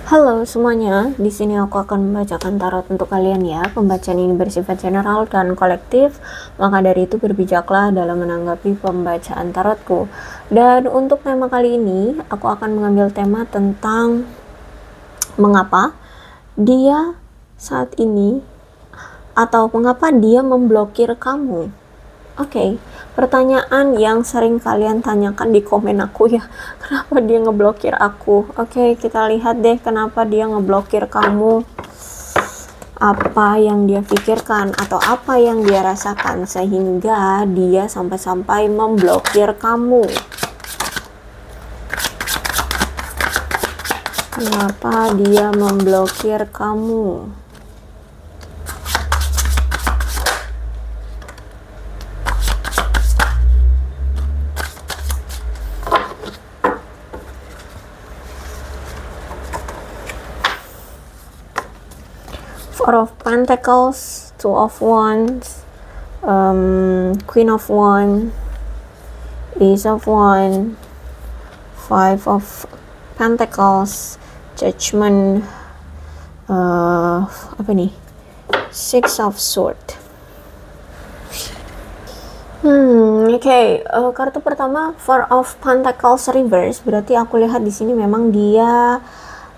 Halo semuanya, di sini aku akan membacakan tarot untuk kalian ya. Pembacaan ini bersifat general dan kolektif, maka dari itu berbijaklah dalam menanggapi pembacaan tarotku. Dan untuk tema kali ini, aku akan mengambil tema tentang mengapa dia saat ini atau mengapa dia memblokir kamu. Oke, pertanyaan yang sering kalian tanyakan di komen aku ya, kenapa dia ngeblokir aku? Oke, kita lihat deh kenapa dia ngeblokir kamu. Apa yang dia pikirkan atau apa yang dia rasakan sehingga dia sampai-sampai memblokir kamu. Kenapa dia memblokir kamu? Four of Pentacles, Two of Wands, Queen of Wands, Ace of Wands, Five of Pentacles, Judgment, apa nih? Six of Swords. Oke, kartu pertama Four of Pentacles Reverse, berarti aku lihat di sini memang dia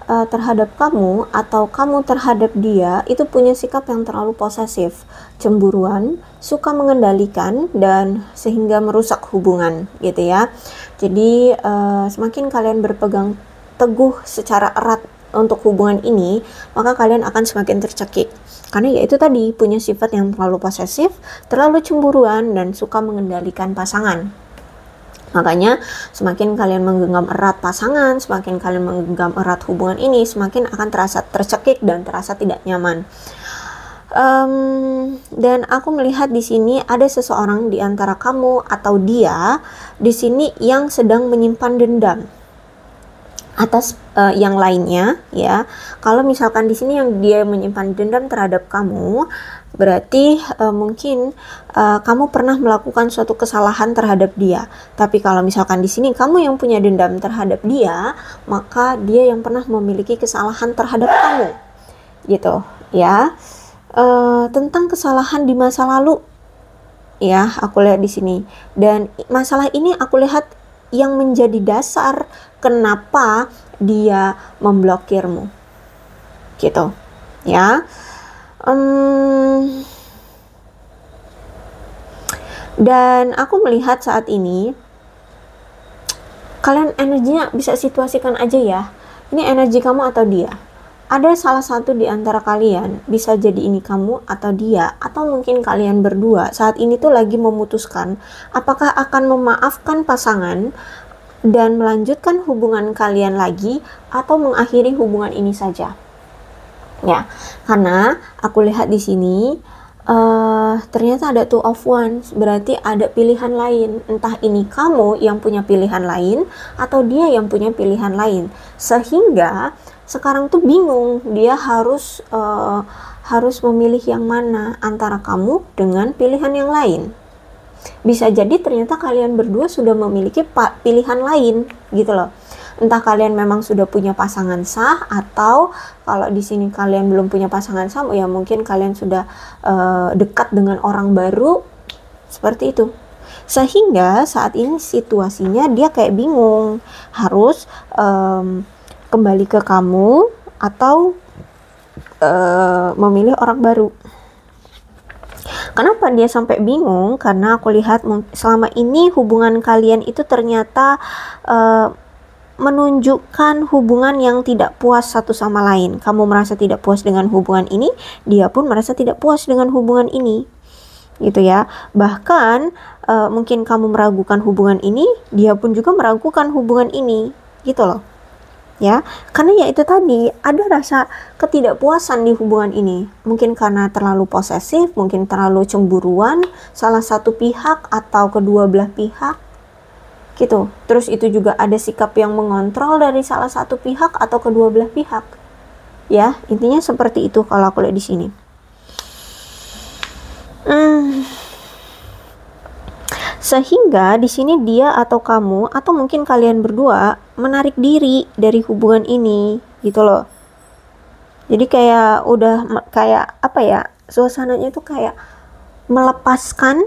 terhadap kamu atau kamu terhadap dia itu punya sikap yang terlalu posesif, cemburuan, suka mengendalikan dan sehingga merusak hubungan gitu ya. Jadi semakin kalian berpegang teguh secara erat untuk hubungan ini, maka kalian akan semakin tercekik. Karena yaitu tadi punya sifat yang terlalu posesif, terlalu cemburuan dan suka mengendalikan pasangan. Makanya semakin kalian menggenggam erat pasangan, semakin kalian menggenggam erat hubungan ini, semakin akan terasa tercekik dan terasa tidak nyaman. Dan aku melihat di sini ada seseorang di antara kamu atau dia di sini yang sedang menyimpan dendam atas yang lainnya ya. Kalau misalkan di sini yang dia menyimpan dendam terhadap kamu, berarti mungkin kamu pernah melakukan suatu kesalahan terhadap dia. Tapi kalau misalkan di sini kamu yang punya dendam terhadap dia, maka dia yang pernah memiliki kesalahan terhadap kamu. Gitu, ya. Tentang kesalahan di masa lalu. Ya, aku lihat di sini. Dan masalah ini aku lihat yang menjadi dasar kenapa dia memblokirmu. Gitu, ya. Dan aku melihat saat ini kalian energinya bisa situasikan aja ya, ini energi kamu atau dia. Ada salah satu di antara kalian, bisa jadi ini kamu atau dia, atau mungkin kalian berdua saat ini tuh lagi memutuskan apakah akan memaafkan pasangan dan melanjutkan hubungan kalian lagi atau mengakhiri hubungan ini saja. Ya, karena aku lihat di sini ternyata ada Two of Wands, berarti ada pilihan lain. Entah ini kamu yang punya pilihan lain atau dia yang punya pilihan lain. Sehingga sekarang tuh bingung, dia harus memilih yang mana antara kamu dengan pilihan yang lain. Bisa jadi ternyata kalian berdua sudah memiliki pilihan lain gitu loh. Entah kalian memang sudah punya pasangan sah, atau kalau di sini kalian belum punya pasangan sah, ya mungkin kalian sudah dekat dengan orang baru, seperti itu. Sehingga saat ini situasinya dia kayak bingung, harus kembali ke kamu atau memilih orang baru. Kenapa dia sampai bingung? Karena aku lihat selama ini hubungan kalian itu ternyata menunjukkan hubungan yang tidak puas satu sama lain. Kamu merasa tidak puas dengan hubungan ini, dia pun merasa tidak puas dengan hubungan ini, gitu ya. Bahkan mungkin kamu meragukan hubungan ini, dia pun juga meragukan hubungan ini, gitu loh. Ya, karena ya itu tadi ada rasa ketidakpuasan di hubungan ini, mungkin karena terlalu posesif, mungkin terlalu cemburuan salah satu pihak atau kedua belah pihak gitu. Terus itu juga ada sikap yang mengontrol dari salah satu pihak atau kedua belah pihak. Ya, intinya seperti itu kalau aku lihat di sini. Sehingga di sini dia atau kamu atau mungkin kalian berdua menarik diri dari hubungan ini, gitu loh. Jadi kayak udah kayak apa ya, suasananya tuh kayak melepaskan,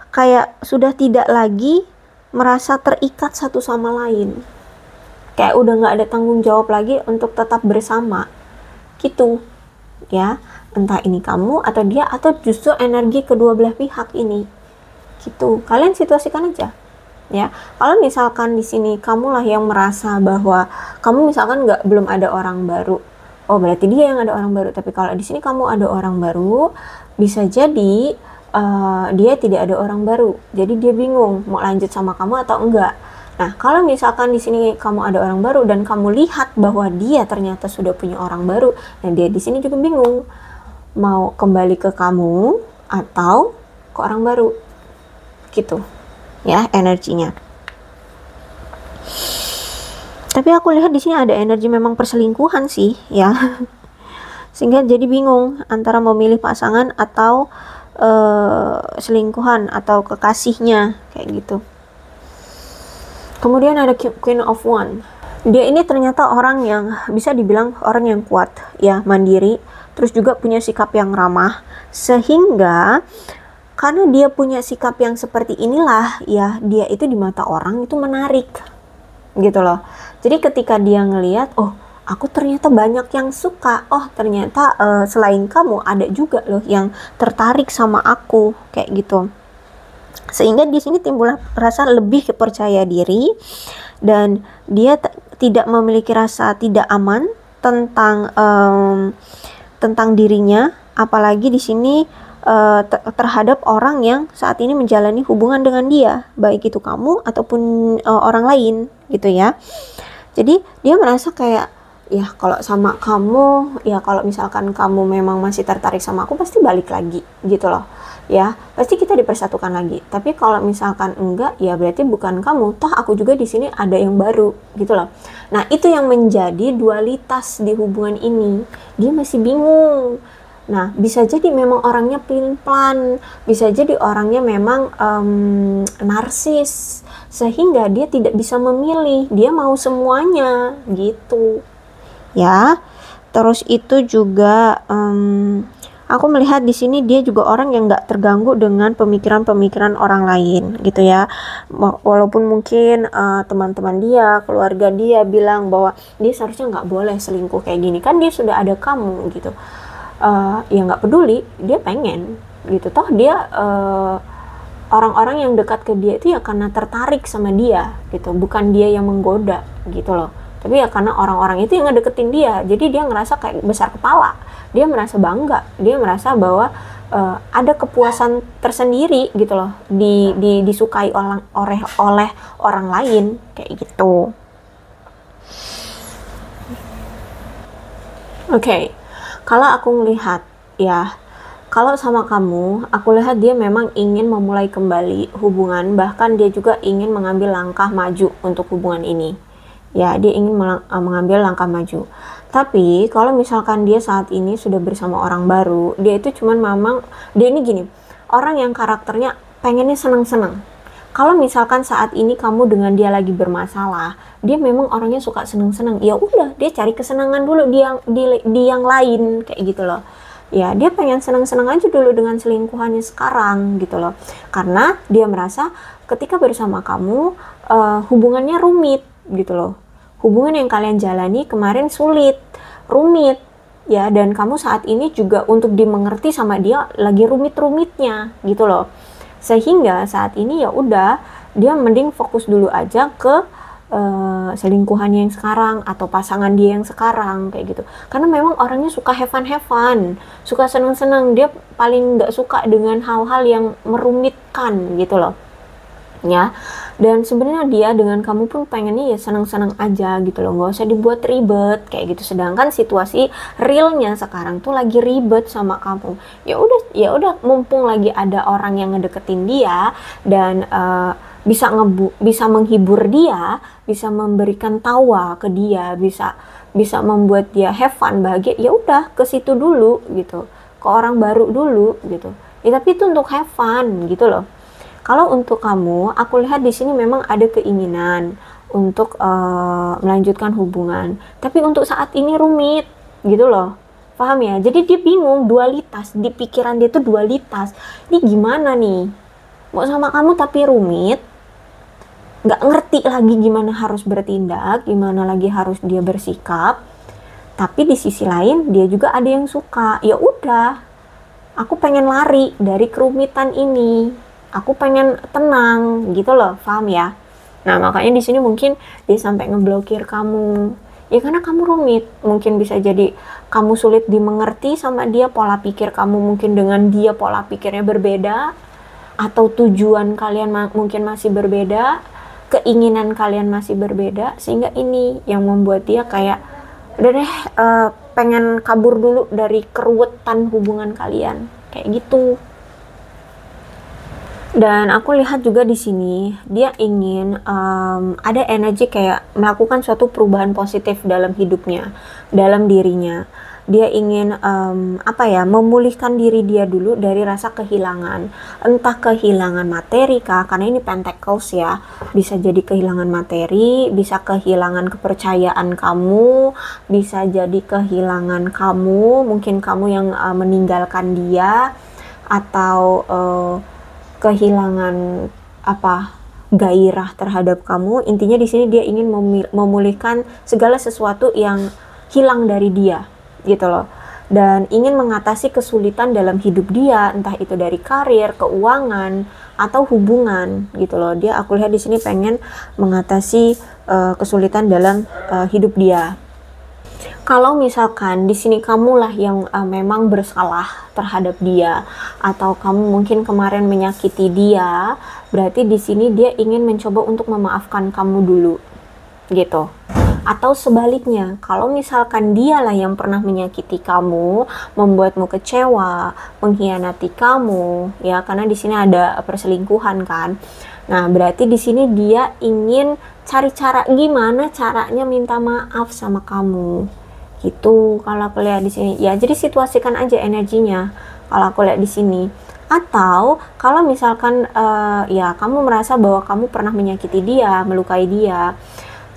kayak sudah tidak lagi merasa terikat satu sama lain, kayak udah nggak ada tanggung jawab lagi untuk tetap bersama gitu ya, entah ini kamu atau dia atau justru energi kedua belah pihak ini gitu. Kalian situasikan aja ya. Kalau misalkan di sini kamulah yang merasa bahwa kamu misalkan belum ada orang baru, oh berarti dia yang ada orang baru. Tapi kalau di sini kamu ada orang baru, bisa jadi dia tidak ada orang baru, jadi dia bingung mau lanjut sama kamu atau enggak. Nah, kalau misalkan di sini kamu ada orang baru dan kamu lihat bahwa dia ternyata sudah punya orang baru, dan dia di sini juga bingung mau kembali ke kamu atau ke orang baru gitu ya energinya. Tapi aku lihat di sini ada energi memang perselingkuhan sih ya. Sehingga jadi bingung antara memilih pasangan atau selingkuhan atau kekasihnya kayak gitu. Kemudian ada Queen of Wands. Dia ini ternyata orang yang bisa dibilang orang yang kuat ya, mandiri, terus juga punya sikap yang ramah, sehingga karena dia punya sikap yang seperti inilah ya, dia itu di mata orang itu menarik gitu loh. Jadi ketika dia ngelihat, oh aku ternyata banyak yang suka, oh ternyata selain kamu ada juga loh yang tertarik sama aku kayak gitu. Sehingga di sini timbul rasa lebih percaya diri, dan dia tidak memiliki rasa tidak aman tentang dirinya, apalagi di sini terhadap orang yang saat ini menjalani hubungan dengan dia, baik itu kamu ataupun orang lain gitu ya. Jadi dia merasa kayak ya kalau sama kamu ya, kalau misalkan kamu memang masih tertarik sama aku pasti balik lagi gitu loh ya, pasti kita dipersatukan lagi. Tapi kalau misalkan enggak ya berarti bukan kamu, toh aku juga di sini ada yang baru gitu loh. Nah itu yang menjadi dualitas di hubungan ini, dia masih bingung. Nah, bisa jadi memang orangnya pelin-pelan, bisa jadi orangnya memang narsis, sehingga dia tidak bisa memilih, dia mau semuanya gitu. Ya, terus itu juga aku melihat di sini dia juga orang yang nggak terganggu dengan pemikiran-pemikiran orang lain gitu ya. Walaupun mungkin teman-teman dia, keluarga dia bilang bahwa dia seharusnya nggak boleh selingkuh kayak gini, kan dia sudah ada kamu gitu. Ya nggak peduli, dia pengen gitu, toh dia orang-orang yang dekat ke dia itu ya karena tertarik sama dia gitu, bukan dia yang menggoda gitu loh, tapi ya karena orang-orang itu yang ngedeketin dia. Jadi dia ngerasa kayak besar kepala, dia merasa bangga, dia merasa bahwa ada kepuasan tersendiri gitu loh, disukai oleh orang lain kayak gitu. Oke. Kalau aku melihat ya, kalau sama kamu, aku lihat dia memang ingin memulai kembali hubungan, bahkan dia juga ingin mengambil langkah maju untuk hubungan ini. Ya, dia ingin mengambil langkah maju. Tapi kalau misalkan dia saat ini sudah bersama orang baru, dia itu cuman memang, dia ini gini, orang yang karakternya pengennya senang-senang. Kalau misalkan saat ini kamu dengan dia lagi bermasalah, dia memang orangnya suka seneng-seneng, ya udah dia cari kesenangan dulu di yang lain kayak gitu loh ya. Dia pengen seneng-seneng aja dulu dengan selingkuhannya sekarang gitu loh, karena dia merasa ketika bersama kamu hubungannya rumit gitu loh. Hubungan yang kalian jalani kemarin sulit, rumit ya, dan kamu saat ini juga untuk dimengerti sama dia lagi rumit-rumitnya gitu loh. Sehingga saat ini ya udah dia mending fokus dulu aja ke selingkuhannya yang sekarang atau pasangan dia yang sekarang kayak gitu. Karena memang orangnya suka have fun, suka seneng-seneng, dia paling nggak suka dengan hal-hal yang merumitkan gitu loh ya. Dan sebenarnya dia dengan kamu pun pengennya ya senang-senang aja gitu loh, nggak usah dibuat ribet kayak gitu. Sedangkan situasi realnya sekarang tuh lagi ribet sama kamu. Ya udah mumpung lagi ada orang yang ngedeketin dia dan bisa menghibur dia, bisa memberikan tawa ke dia, bisa membuat dia have fun, bahagia, ya udah ke situ dulu gitu, ke orang baru dulu gitu ya. Tapi itu untuk have fun gitu loh. Kalau untuk kamu, aku lihat di sini memang ada keinginan untuk melanjutkan hubungan. Tapi untuk saat ini rumit gitu loh. Paham ya? Jadi dia bingung, dualitas. Di pikiran dia tuh dualitas. Ini gimana nih? Mau sama kamu tapi rumit, nggak ngerti lagi gimana harus bertindak, gimana lagi harus dia bersikap. Tapi di sisi lain dia juga ada yang suka. Ya udah, aku pengen lari dari kerumitan ini, aku pengen tenang gitu loh, paham ya? Nah makanya di sini mungkin dia sampai ngeblokir kamu ya, karena kamu rumit. Mungkin bisa jadi kamu sulit dimengerti sama dia, pola pikir kamu mungkin dengan dia pola pikirnya berbeda, atau tujuan kalian mungkin masih berbeda, keinginan kalian masih berbeda, sehingga ini yang membuat dia kayak udah deh, pengen kabur dulu dari keruwetan hubungan kalian kayak gitu. Dan aku lihat juga di sini dia ingin ada energi kayak melakukan suatu perubahan positif dalam hidupnya, dalam dirinya. Dia ingin memulihkan diri dia dulu dari rasa kehilangan, entah kehilangan materi kah, karena ini pentacles ya, bisa jadi kehilangan materi, bisa kehilangan kepercayaan kamu, bisa jadi kehilangan kamu, mungkin kamu yang meninggalkan dia, atau kehilangan gairah terhadap kamu. Intinya di sini dia ingin memulihkan segala sesuatu yang hilang dari dia gitu loh, dan ingin mengatasi kesulitan dalam hidup dia, entah itu dari karir, keuangan, atau hubungan gitu loh. Dia, aku lihat di sini pengen mengatasi kesulitan dalam hidup dia. Kalau misalkan di sini kamulah yang memang bersalah terhadap dia, atau kamu mungkin kemarin menyakiti dia, berarti di sini dia ingin mencoba untuk memaafkan kamu dulu gitu. Atau sebaliknya, kalau misalkan dialah yang pernah menyakiti kamu, membuatmu kecewa, mengkhianati kamu, ya, karena di sini ada perselingkuhan kan. Nah, berarti di sini dia ingin cari cara gimana caranya minta maaf sama kamu. Gitu kalau aku lihat di sini. Ya, jadi situasikan aja energinya kalau aku lihat di sini. Atau kalau misalkan ya kamu merasa bahwa kamu pernah menyakiti dia, melukai dia,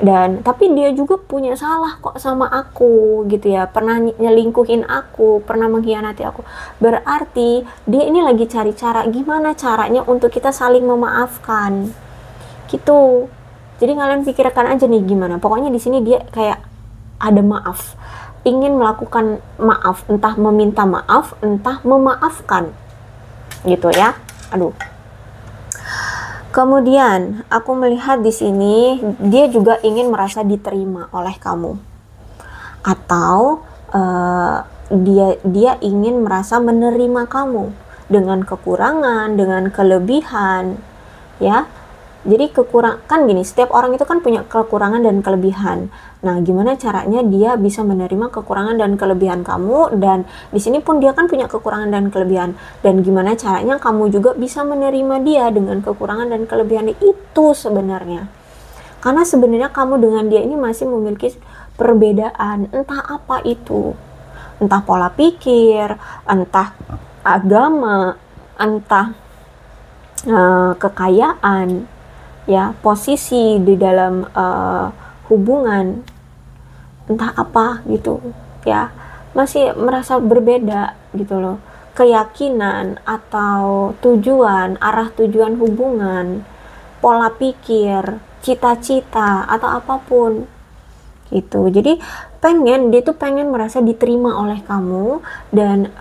dan tapi dia juga punya salah kok sama aku gitu ya, pernah nyelingkuhin aku, pernah mengkhianati aku, berarti dia ini lagi cari cara gimana caranya untuk kita saling memaafkan gitu. Jadi kalian pikirkan aja nih gimana, pokoknya di sini dia kayak ada maaf, ingin melakukan maaf, entah meminta maaf, entah memaafkan gitu ya. Aduh. Kemudian aku melihat di sini dia juga ingin merasa diterima oleh kamu, atau dia ingin merasa menerima kamu dengan kekurangan, dengan kelebihan, ya. Jadi kan gini, setiap orang itu kan punya kekurangan dan kelebihan. Nah, gimana caranya dia bisa menerima kekurangan dan kelebihan kamu, dan di sini pun dia kan punya kekurangan dan kelebihan. Dan gimana caranya kamu juga bisa menerima dia dengan kekurangan dan kelebihan itu sebenarnya. Karena sebenarnya kamu dengan dia ini masih memiliki perbedaan, entah apa itu. Entah pola pikir, entah agama, entah kekayaan, ya, posisi di dalam hubungan, entah apa gitu ya, masih merasa berbeda gitu loh, keyakinan atau tujuan, arah tujuan hubungan, pola pikir, cita-cita atau apapun gitu. Jadi dia tuh pengen merasa diterima oleh kamu. Dan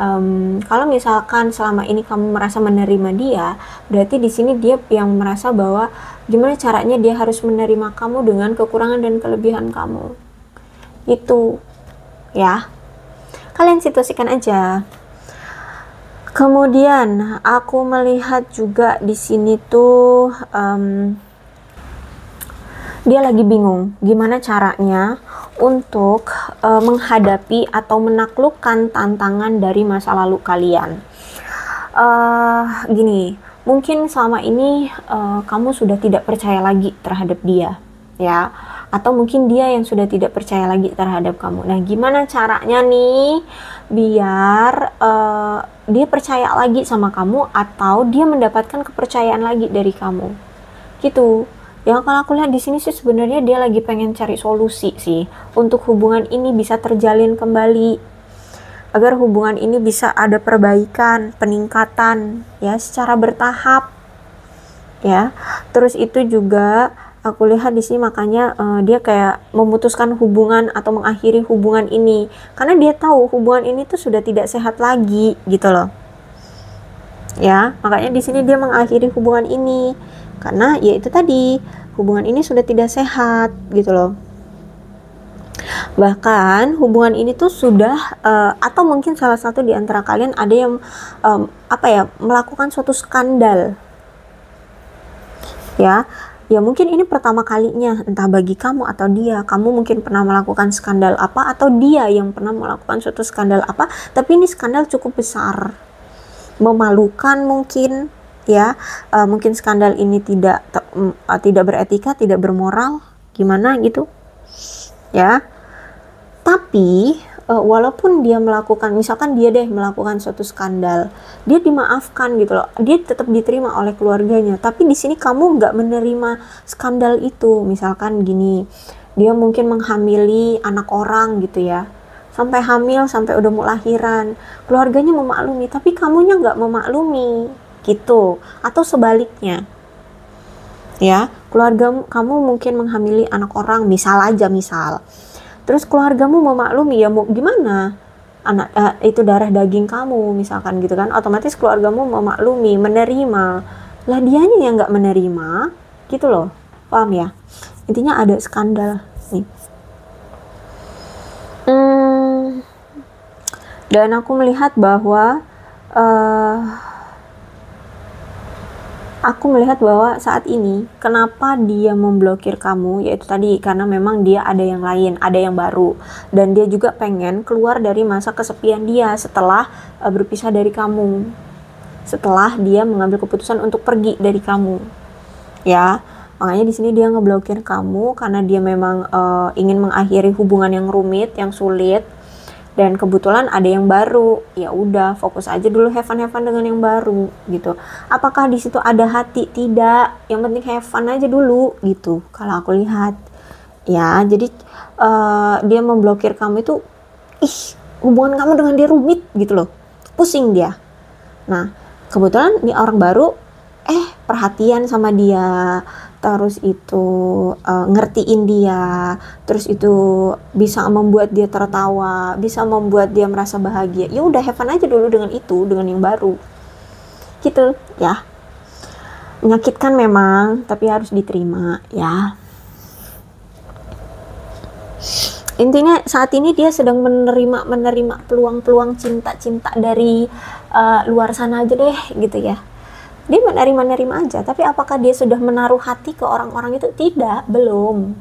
kalau misalkan selama ini kamu merasa menerima dia, berarti di sini dia yang merasa bahwa gimana caranya dia harus menerima kamu dengan kekurangan dan kelebihan kamu itu ya. Kalian situasikan aja. Kemudian aku melihat juga di sini tuh dia lagi bingung gimana caranya untuk menghadapi atau menaklukkan tantangan dari masa lalu kalian. Gini, mungkin selama ini kamu sudah tidak percaya lagi terhadap dia, ya, atau mungkin dia yang sudah tidak percaya lagi terhadap kamu. Nah, gimana caranya nih biar dia percaya lagi sama kamu, atau dia mendapatkan kepercayaan lagi dari kamu gitu. Ya kalau aku lihat di sini sih sebenarnya dia lagi pengen cari solusi sih untuk hubungan ini bisa terjalin kembali, agar hubungan ini bisa ada perbaikan, peningkatan ya secara bertahap ya. Terus itu juga aku lihat di sini makanya dia kayak memutuskan hubungan atau mengakhiri hubungan ini karena dia tahu hubungan ini tuh sudah tidak sehat lagi gitu loh. Ya, makanya di sini dia mengakhiri hubungan ini karena ya itu tadi, hubungan ini sudah tidak sehat gitu loh. Bahkan hubungan ini tuh sudah atau mungkin salah satu di antara kalian ada yang melakukan suatu skandal. Ya mungkin ini pertama kalinya, entah bagi kamu atau dia. Kamu mungkin pernah melakukan skandal apa, atau dia yang pernah melakukan suatu skandal apa, tapi ini skandal cukup besar, memalukan mungkin ya. Mungkin skandal ini tidak beretika, tidak bermoral, gimana gitu ya. Tapi walaupun dia melakukan, misalkan dia deh melakukan suatu skandal, dia dimaafkan gitu loh, dia tetap diterima oleh keluarganya. Tapi di sini kamu nggak menerima skandal itu. Misalkan gini, dia mungkin menghamili anak orang gitu ya, sampai hamil, sampai udah mau lahiran, keluarganya memaklumi, tapi kamunya nggak memaklumi gitu. Atau sebaliknya ya, keluarga kamu mungkin menghamili anak orang, misal terus keluargamu memaklumi, ya mau gimana, anak itu darah daging kamu misalkan gitu kan, otomatis keluargamu memaklumi, menerima. Lah dianya yang nggak menerima gitu loh, paham ya? Intinya ada skandal nih. Dan aku melihat bahwa saat ini kenapa dia memblokir kamu, yaitu tadi karena memang dia ada yang lain, ada yang baru, dan dia juga pengen keluar dari masa kesepian dia setelah berpisah dari kamu, setelah dia mengambil keputusan untuk pergi dari kamu ya. Makanya di sini dia ngeblokir kamu karena dia memang ingin mengakhiri hubungan yang rumit, yang sulit. Dan kebetulan ada yang baru, ya udah fokus aja dulu, have fun dengan yang baru gitu. Apakah di situ ada hati? Tidak, yang penting have fun aja dulu gitu kalau aku lihat ya. Jadi dia memblokir kamu itu, hubungan kamu dengan dia rumit gitu loh, pusing dia. Nah kebetulan nih orang baru perhatian sama dia, terus itu ngertiin dia, terus itu bisa membuat dia tertawa, bisa membuat dia merasa bahagia. Ya udah have fun aja dulu dengan itu, dengan yang baru gitu ya. Menyakitkan memang, tapi harus diterima ya. Intinya saat ini dia sedang menerima peluang-peluang cinta dari luar sana aja deh gitu ya. Dia menerima aja, tapi apakah dia sudah menaruh hati ke orang-orang itu? Tidak, belum.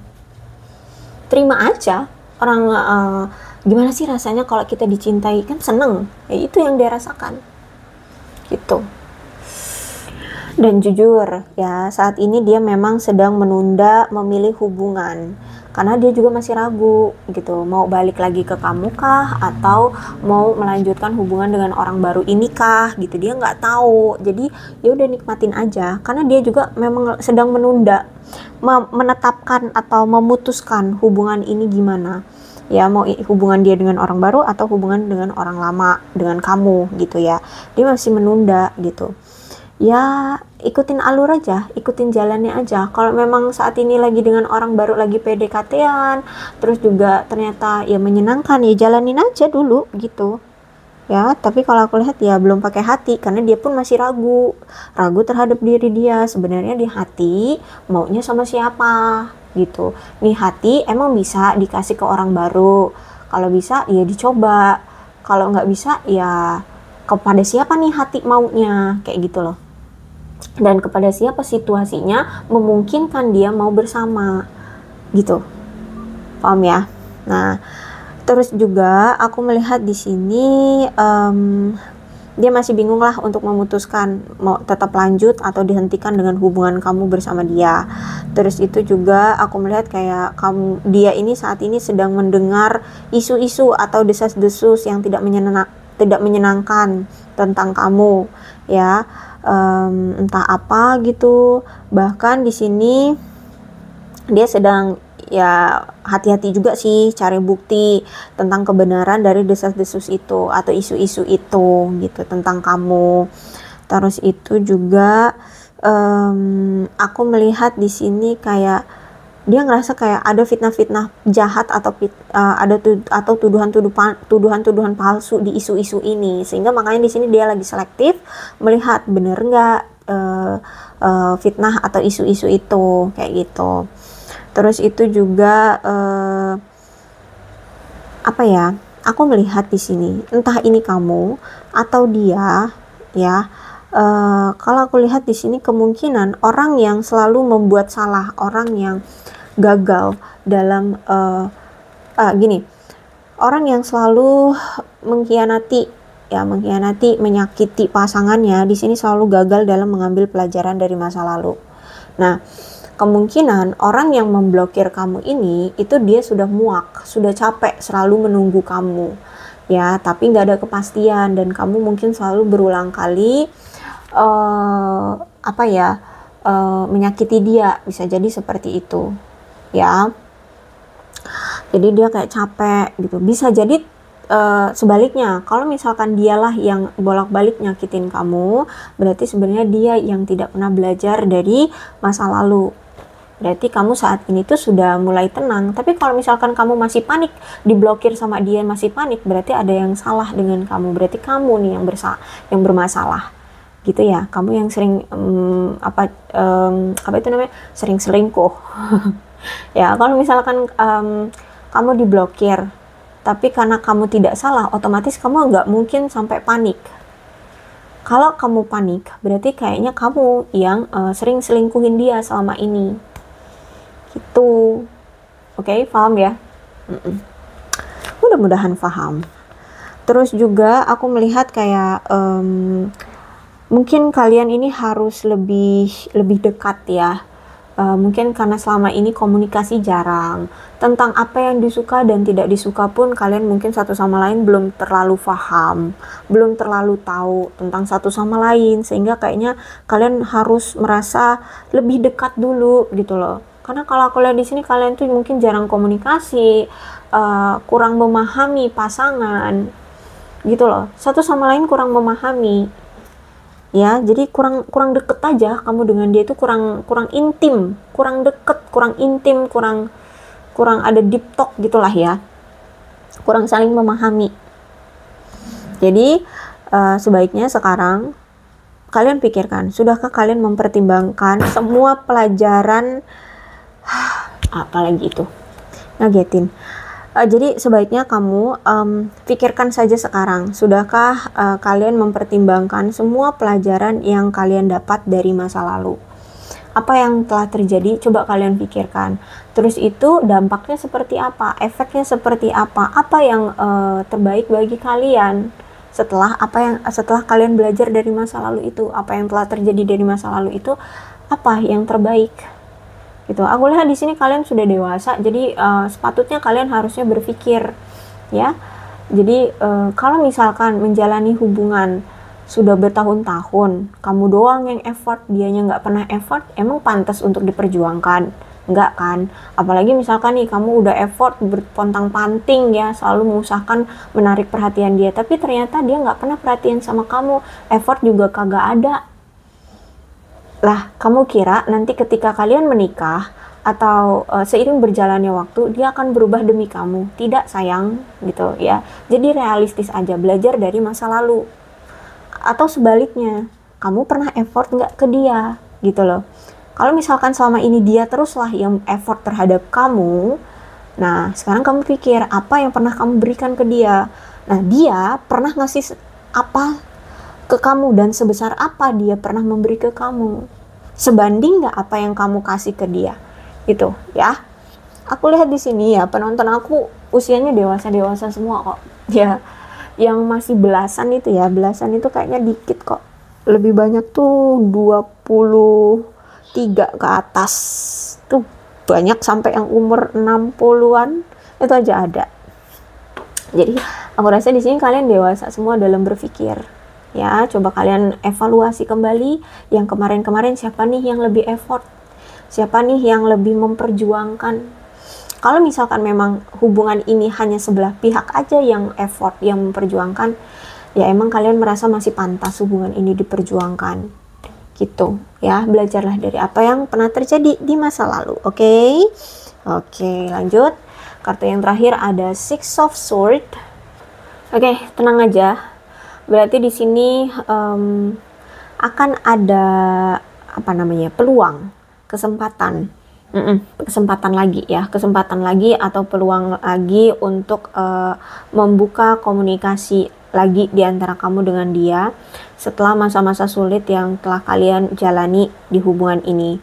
Terima aja. Orang gimana sih rasanya kalau kita dicintai, kan seneng ya, itu yang dia rasakan gitu. Dan jujur ya, saat ini dia memang sedang menunda memilih hubungan karena dia juga masih ragu gitu, mau balik lagi ke kamu kah atau mau melanjutkan hubungan dengan orang baru ini kah gitu. Dia nggak tahu, jadi ya udah nikmatin aja karena dia juga memang sedang menunda menetapkan atau memutuskan hubungan ini gimana ya, mau hubungan dia dengan orang baru atau hubungan dengan orang lama, dengan kamu gitu ya. Dia masih menunda gitu ya. Ikutin alur aja, ikutin jalannya aja. Kalau memang saat ini lagi dengan orang baru, lagi PDKT-an, terus juga ternyata ya menyenangkan, ya jalanin aja dulu gitu ya. Tapi kalau aku lihat ya belum pakai hati karena dia pun masih ragu terhadap diri dia. Sebenarnya di hati maunya sama siapa gitu. Nih hati emang bisa dikasih ke orang baru, kalau bisa ya dicoba, kalau nggak bisa ya kepada siapa nih hati maunya, kayak gitu loh. Dan kepada siapa situasinya memungkinkan dia mau bersama gitu, paham ya? Nah terus juga aku melihat di sini dia masih bingung lah untuk memutuskan mau tetap lanjut atau dihentikan dengan hubungan kamu bersama dia. Terus itu juga aku melihat kayak dia ini saat ini sedang mendengar isu-isu atau desas-desus yang tidak menyenangkan tentang kamu ya. Entah apa gitu. Bahkan di sini dia sedang ya hati-hati juga sih cari bukti tentang kebenaran dari desas-desus itu atau isu-isu itu gitu tentang kamu. Terus itu juga aku melihat di sini kayak dia ngerasa kayak ada fitnah-fitnah jahat atau atau tuduhan-tuduhan palsu di isu-isu ini, sehingga makanya di sini dia lagi selektif melihat bener nggak fitnah atau isu-isu itu kayak gitu. Terus itu juga apa ya? Aku melihat di sini entah ini kamu atau dia ya. Kalau aku lihat di sini kemungkinan orang yang selalu membuat salah, orang yang gagal dalam gini, orang yang selalu mengkhianati ya, menyakiti pasangannya di sini selalu gagal dalam mengambil pelajaran dari masa lalu. Nah, kemungkinan orang yang memblokir kamu ini itu dia sudah muak, sudah capek selalu menunggu kamu ya, tapi nggak ada kepastian dan kamu mungkin selalu berulang kali menyakiti dia, bisa jadi seperti itu ya. Jadi dia kayak capek gitu. Bisa jadi sebaliknya, kalau misalkan dialah yang bolak-balik nyakitin kamu, berarti sebenarnya dia yang tidak pernah belajar dari masa lalu. Berarti kamu saat ini tuh sudah mulai tenang. Tapi kalau misalkan kamu masih panik, diblokir sama dia masih panik, berarti ada yang salah dengan kamu. Berarti kamu nih yang bermasalah. Gitu ya. Kamu yang sering sering selingkuh. Ya, kalau misalkan kamu diblokir, tapi karena kamu tidak salah, otomatis kamu nggak mungkin sampai panik. Kalau kamu panik, berarti kayaknya kamu yang sering selingkuhin dia selama ini. Gitu. Oke, paham ya? Mudah-mudahan paham. Terus juga aku melihat kayak mungkin kalian ini harus lebih dekat ya. Mungkin karena selama ini komunikasi jarang, tentang apa yang disuka dan tidak disuka pun kalian mungkin satu sama lain belum terlalu paham, belum terlalu tahu tentang satu sama lain, sehingga kayaknya kalian harus merasa lebih dekat dulu gitu loh. Karena kalau aku lihat di sini kalian tuh mungkin jarang komunikasi, kurang memahami pasangan gitu loh, satu sama lain kurang memahami. Ya, jadi kurang deket aja kamu dengan dia itu, kurang intim, kurang deket, kurang intim, kurang ada deep talk gitulah ya, kurang saling memahami. Jadi sebaiknya sekarang kalian pikirkan, sudahkah kalian mempertimbangkan semua pelajaran apalagi itu ngagetin. Jadi sebaiknya kamu pikirkan saja sekarang, sudahkah kalian mempertimbangkan semua pelajaran yang kalian dapat dari masa lalu? Apa yang telah terjadi, coba kalian pikirkan. Terus itu dampaknya seperti apa, efeknya seperti apa yang terbaik bagi kalian setelah kalian belajar dari masa lalu itu, apa yang telah terjadi dari masa lalu itu, apa yang terbaik. Gitu. Aku lihat di sini kalian sudah dewasa, jadi sepatutnya kalian harusnya berpikir ya. Jadi kalau misalkan menjalani hubungan sudah bertahun-tahun, kamu doang yang effort, dianya nggak pernah effort, emang pantas untuk diperjuangkan? Enggak kan? Apalagi misalkan nih kamu udah effort berpontang-panting ya, selalu mengusahakan menarik perhatian dia, tapi ternyata dia nggak pernah perhatian sama kamu, effort juga kagak ada. Lah, kamu kira nanti ketika kalian menikah atau seiring berjalannya waktu dia akan berubah demi kamu? Tidak sayang, gitu ya. Jadi realistis aja, belajar dari masa lalu. Atau sebaliknya, kamu pernah effort nggak ke dia, gitu loh. Kalau misalkan selama ini dia teruslah yang effort terhadap kamu, nah sekarang kamu pikir apa yang pernah kamu berikan ke dia. Nah, dia pernah ngasih apa ke kamu dan sebesar apa dia pernah memberi ke kamu, sebanding nggak apa yang kamu kasih ke dia, gitu ya. Aku lihat di sini ya, penonton aku usianya dewasa semua kok ya. Yang masih belasan itu kayaknya dikit kok, lebih banyak tuh 23 ke atas tuh banyak, sampai yang umur 60-an itu aja ada. Jadi aku rasa di sini kalian dewasa semua dalam berpikir. Ya, coba kalian evaluasi kembali yang kemarin-kemarin siapa nih yang lebih effort. Siapa nih yang lebih memperjuangkan? Kalau misalkan memang hubungan ini hanya sebelah pihak aja yang effort, yang memperjuangkan, ya emang kalian merasa masih pantas hubungan ini diperjuangkan. Gitu ya, belajarlah dari apa yang pernah terjadi di masa lalu. Oke? Oke, lanjut. Kartu yang terakhir ada Six of Swords. Oke, tenang aja. Berarti di sini akan ada peluang, kesempatan. Kesempatan lagi ya, kesempatan lagi atau peluang lagi untuk membuka komunikasi lagi di antara kamu dengan dia setelah masa-masa sulit yang telah kalian jalani di hubungan ini.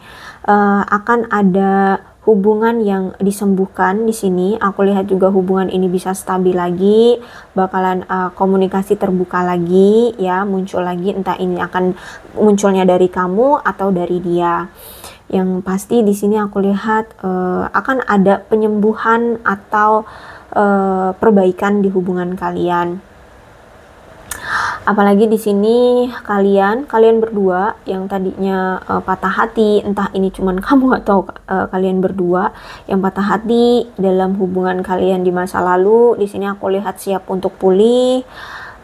Akan ada hubungan yang disembuhkan di sini. Aku lihat juga hubungan ini bisa stabil lagi, bakalan komunikasi terbuka lagi ya, muncul lagi, entah ini akan munculnya dari kamu atau dari dia. Yang pasti di sini aku lihat akan ada penyembuhan atau perbaikan di hubungan kalian. Apalagi di sini kalian berdua yang tadinya patah hati, entah ini cuman kamu atau kalian berdua yang patah hati dalam hubungan kalian di masa lalu, di sini aku lihat siap untuk pulih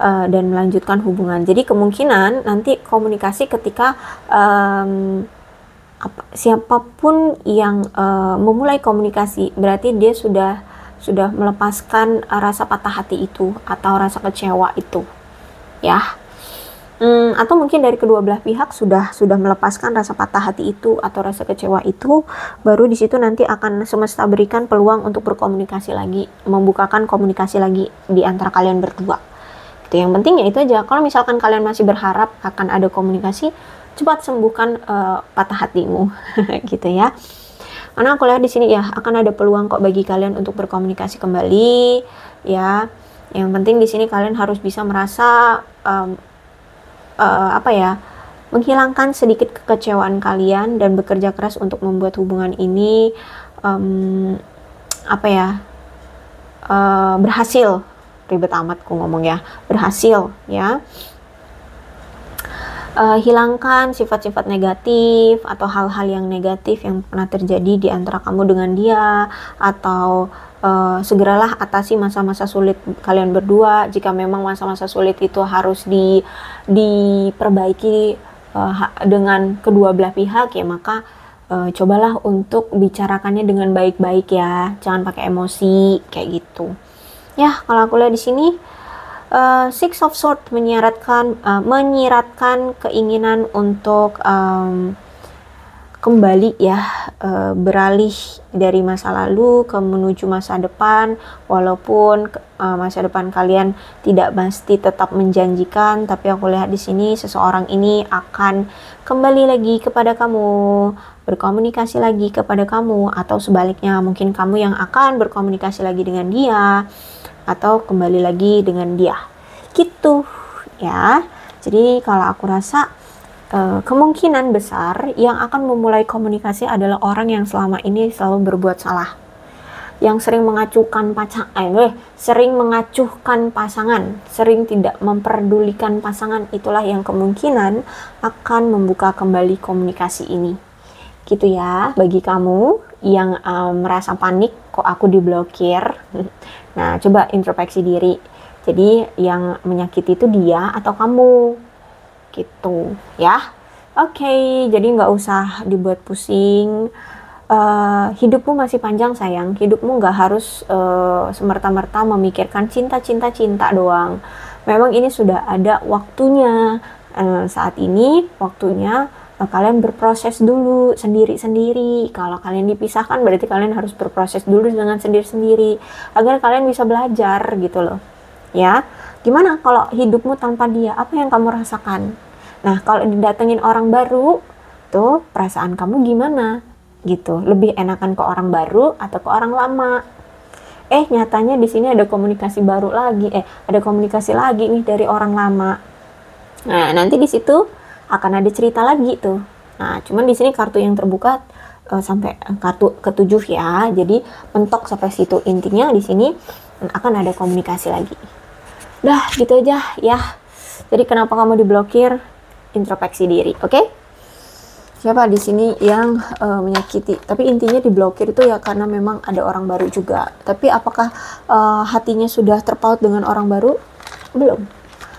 dan melanjutkan hubungan. Jadi kemungkinan nanti komunikasi ketika siapapun yang memulai komunikasi, berarti dia sudah melepaskan rasa patah hati itu atau rasa kecewa itu ya. Atau mungkin dari kedua belah pihak sudah melepaskan rasa patah hati itu atau rasa kecewa itu, baru di situ nanti akan semesta berikan peluang untuk berkomunikasi lagi, membukakan komunikasi lagi di antara kalian berdua. Gitu. Yang penting ya itu aja. Kalau misalkan kalian masih berharap akan ada komunikasi, cepat sembuhkan patah hatimu gitu ya. Karena aku lihat di sini ya akan ada peluang kok bagi kalian untuk berkomunikasi kembali ya. Yang penting di sini kalian harus bisa merasa menghilangkan sedikit kekecewaan kalian dan bekerja keras untuk membuat hubungan ini berhasil. Ribet amat ku ngomong ya, berhasil ya. Hilangkan sifat-sifat negatif atau hal-hal yang negatif yang pernah terjadi di antara kamu dengan dia, atau segeralah atasi masa-masa sulit kalian berdua. Jika memang masa-masa sulit itu harus diperbaiki dengan kedua belah pihak ya, maka cobalah untuk bicarakannya dengan baik-baik ya, jangan pakai emosi kayak gitu ya. Kalau aku lihat di sini Six of Swords menyiratkan keinginan untuk kembali ya, beralih dari masa lalu ke menuju masa depan, walaupun masa depan kalian tidak pasti tetap menjanjikan, tapi aku lihat di sini seseorang ini akan kembali lagi kepada kamu, berkomunikasi lagi kepada kamu, atau sebaliknya mungkin kamu yang akan berkomunikasi lagi dengan dia atau kembali lagi dengan dia gitu ya. Jadi kalau aku rasa kemungkinan besar yang akan memulai komunikasi adalah orang yang selama ini selalu berbuat salah, yang sering mengacuhkan pasangan, sering tidak memperdulikan pasangan. Itulah yang kemungkinan akan membuka kembali komunikasi ini gitu ya. Bagi kamu yang merasa panik, kok aku diblokir, nah coba introspeksi diri. Jadi yang menyakiti itu dia atau kamu gitu ya. Oke, jadi nggak usah dibuat pusing. Hidupmu masih panjang sayang. Hidupmu nggak harus semerta-merta memikirkan cinta doang. Memang ini sudah ada waktunya. Saat ini waktunya kalian berproses dulu sendiri-sendiri. Kalau kalian dipisahkan berarti kalian harus berproses dulu dengan sendiri-sendiri agar kalian bisa belajar gitu loh ya. Gimana kalau hidupmu tanpa dia? Apa yang kamu rasakan? Nah, kalau didatengin orang baru, tuh perasaan kamu gimana? Gitu. Lebih enakan ke orang baru atau ke orang lama? Nyatanya di sini ada komunikasi baru lagi. Ada komunikasi lagi nih dari orang lama. Nah, nanti di situ akan ada cerita lagi tuh. Nah, cuman di sini kartu yang terbuka sampai kartu ke-7 ya. Jadi mentok sampai situ. Intinya di sini akan ada komunikasi lagi. Dah gitu aja ya. Jadi kenapa kamu diblokir? Introspeksi diri, oke? Siapa di sini yang menyakiti? Tapi intinya diblokir itu ya karena memang ada orang baru juga. Tapi apakah hatinya sudah terpaut dengan orang baru? Belum.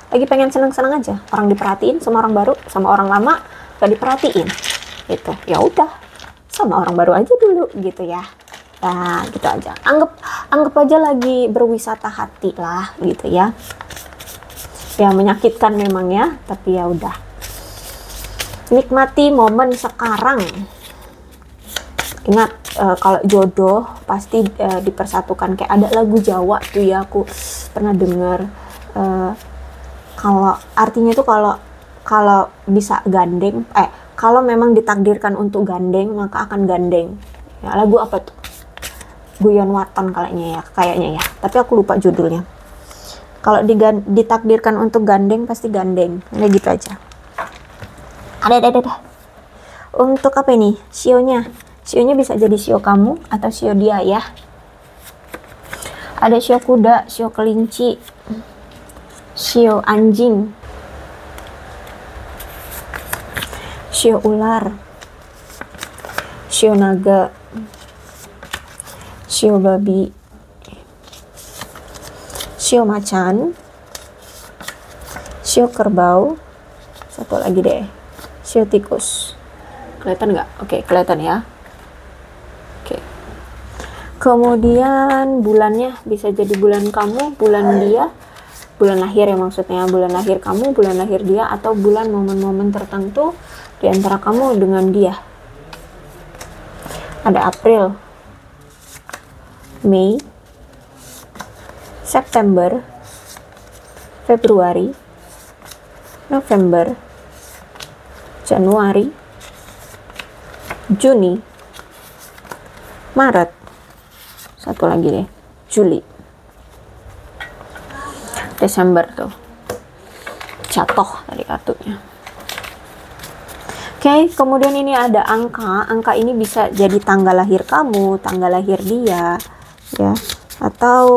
Lagi pengen senang-senang aja. Orang diperhatiin sama orang baru, sama orang lama gak diperhatiin. Gitu. Ya udah, sama orang baru aja dulu gitu ya. Nah, gitu aja. Anggap aja lagi berwisata hati lah gitu ya. Ya menyakitkan memang ya, tapi ya udah. Nikmati momen sekarang. Ingat, kalau jodoh pasti dipersatukan. Kayak ada lagu Jawa tuh ya, aku pernah dengar. Kalau artinya tuh kalau bisa gandeng, kalau memang ditakdirkan untuk gandeng maka akan gandeng. Ya, lagu apa tuh? Guyon Waton kayaknya ya. Tapi aku lupa judulnya. Kalau ditakdirkan untuk gandeng pasti gandeng. Nah gitu aja. Ada. Untuk apa ini? Sionya bisa jadi sio kamu atau sio dia ya. Ada sio kuda, sio kelinci, sio anjing, sio ular, sio naga, sio babi, sio macan, sio kerbau, satu lagi deh, sio tikus. Kelihatan nggak? Oke, kelihatan ya. Oke. Kemudian bulannya bisa jadi bulan kamu, bulan dia, bulan lahir ya maksudnya, bulan lahir kamu, bulan lahir dia, atau bulan momen-momen tertentu di antara kamu dengan dia. Ada April, Mei, September, Februari, November, Januari, Juni, Maret, satu lagi deh, Juli, Desember tuh jatuh tadi kartunya. Oke, kemudian ini ada angka ini bisa jadi tanggal lahir kamu, tanggal lahir dia ya, atau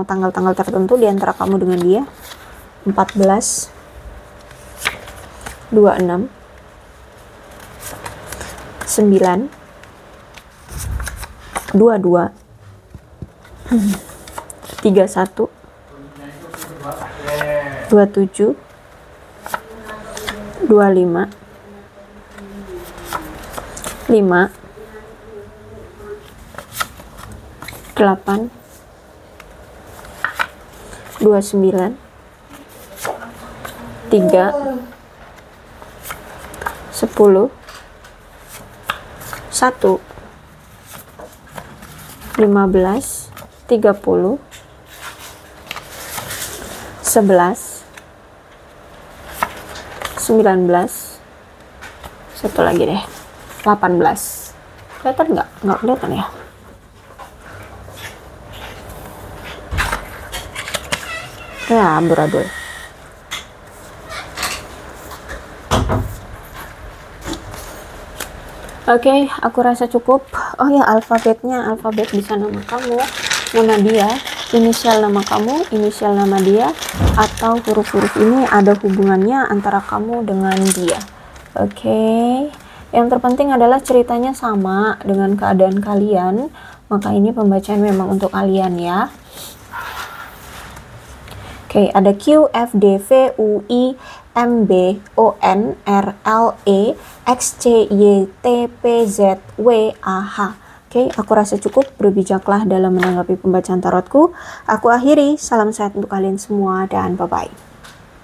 tanggal-tanggal tertentu di antara kamu dengan dia. 14, 26, 9, 22, 31, 27, 25, 5, 8, 29, 3, 10, 1, 15, 30, 11, 19, satu lagi deh, 18. Kelihatan nggak? Nggak kelihatan ya. Ya, amburadul. Oke, aku rasa cukup. Oh ya, alfabet bisa nama kamu, nama dia, inisial nama kamu, inisial nama dia, atau huruf-huruf ini ada hubungannya antara kamu dengan dia. Oke, yang terpenting adalah ceritanya sama dengan keadaan kalian, maka ini pembacaan memang untuk kalian ya. Oke, ada Q, F, D, V, U, I, M, B, O, N, R, L, E, X, C, Y, T, P, Z, W, A, H. Oke, aku rasa cukup. Berbijaklah dalam menanggapi pembacaan tarotku. Aku akhiri. Salam sehat untuk kalian semua dan bye-bye.